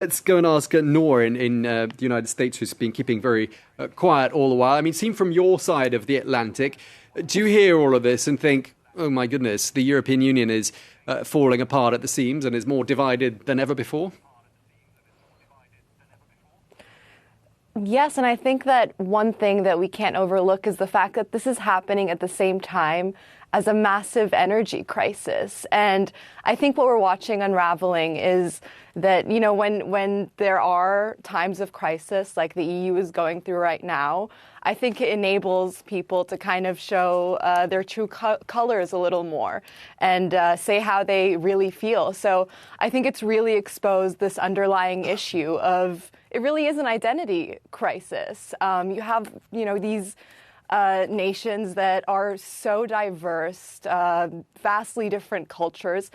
Let's go and ask Noor in the United States, who's been keeping very quiet all the while. I mean, seen from your side of the Atlantic, do you hear all of this and think, oh my goodness, the European Union is falling apart at the seams and is more divided than ever before? Yes, and I think that one thing that we can't overlook is the fact that this is happening at the same time as a massive energy crisis. And I think what we're watching unraveling is that, you know, when there are times of crisis like the EU is going through right now, I think it enables people to kind of show their true colors a little more and say how they really feel. So I think it's really exposed this underlying issue of it really is an identity crisis. You have, you know, these nations that are so diverse, vastly different cultures.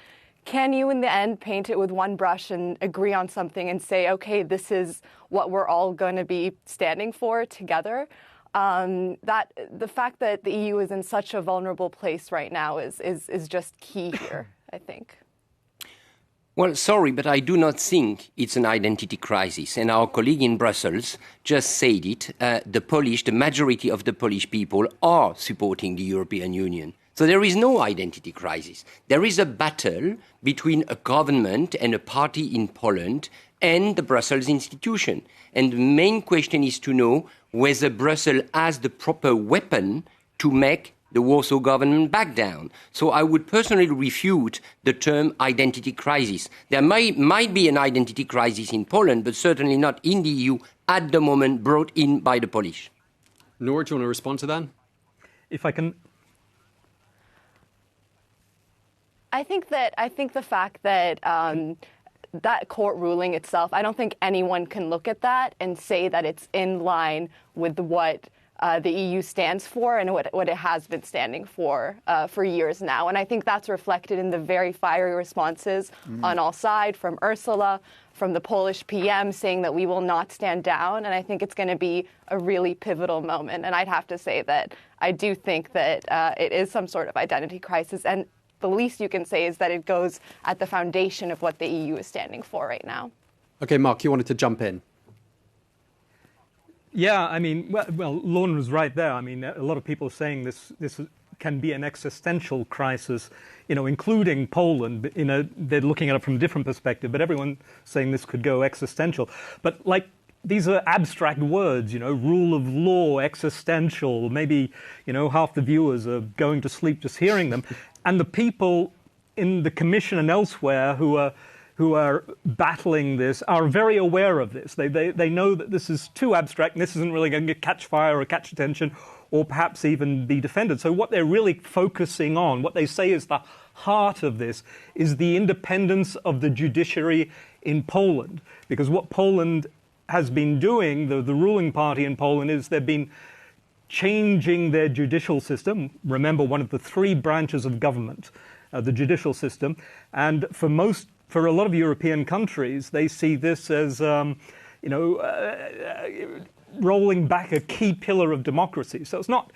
Can you, in the end, paint it with one brush and agree on something and say, okay, this is what we're all going to be standing for together? That the fact that the EU is in such a vulnerable place right now is just key here, I think. Well, sorry, but I do not think it's an identity crisis. And our colleague in Brussels just said it. The majority of the Polish people are supporting the European Union. So there is no identity crisis. There is a battle between a government and a party in Poland and the Brussels institution. And the main question is to know whether Brussels has the proper weapon to make the Warsaw government back down. So I would personally refute the term identity crisis. There might be an identity crisis in Poland, but certainly not in the EU at the moment brought in by the Polish. Noor, do you want to respond to that? If I can... I think the fact that that court ruling itself, I don't think anyone can look at that and say that it's in line with what the EU stands for and what it has been standing for years now. And I think that's reflected in the very fiery responses on all sides, from Ursula, from the Polish PM saying that we will not stand down. And I think it's going to be a really pivotal moment. And I'd have to say that I do think that it is some sort of identity crisis. And the least you can say is that it goes at the foundation of what the EU is standing for right now. OK, Marc, you wanted to jump in. Yeah, I mean, well, Lorne was right there. I mean, a lot of people are saying this can be an existential crisis, you know, including Poland. You know, they're looking at it from a different perspective, but everyone's saying this could go existential. But like, these are abstract words, you know, rule of law, existential. Maybe, you know, half the viewers are going to sleep just hearing them. And the people in the Commission and elsewhere who are battling this are very aware of this. They know that this is too abstract and this isn't really going to catch fire or catch attention or perhaps even be defended. So what they're really focusing on, what they say is the heart of this, is the independence of the judiciary in Poland. Because what Poland has been doing, the ruling party in Poland, is they've been changing their judicial system. Remember, one of the three branches of government, the judicial system. And for a lot of European countries, they see this as, rolling back a key pillar of democracy. So it's not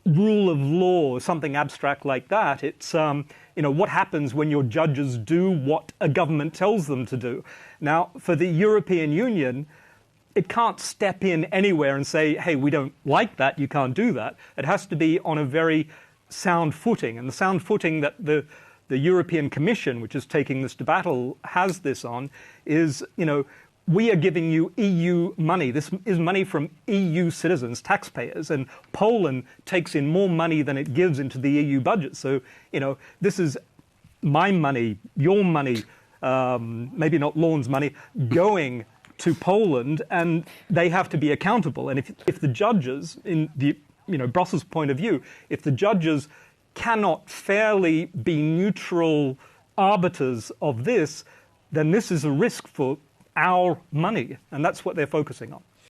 rule of law or something abstract like that. It's, what happens when your judges do what a government tells them to do. Now, for the European Union, it can't step in anywhere and say, hey, we don't like that, you can't do that. It has to be on a very sound footing. And the sound footing that the European Commission, which is taking this to battle, has this on, is, we are giving you EU money. This is money from EU citizens, taxpayers, and Poland takes in more money than it gives into the EU budget. So, this is my money, your money, maybe not Lorne's money, going to Poland, and they have to be accountable. And if the judges, in the Brussels' point of view, if the judges cannot fairly be neutral arbiters of this, then this is a risk for our money, and that's what they're focusing on.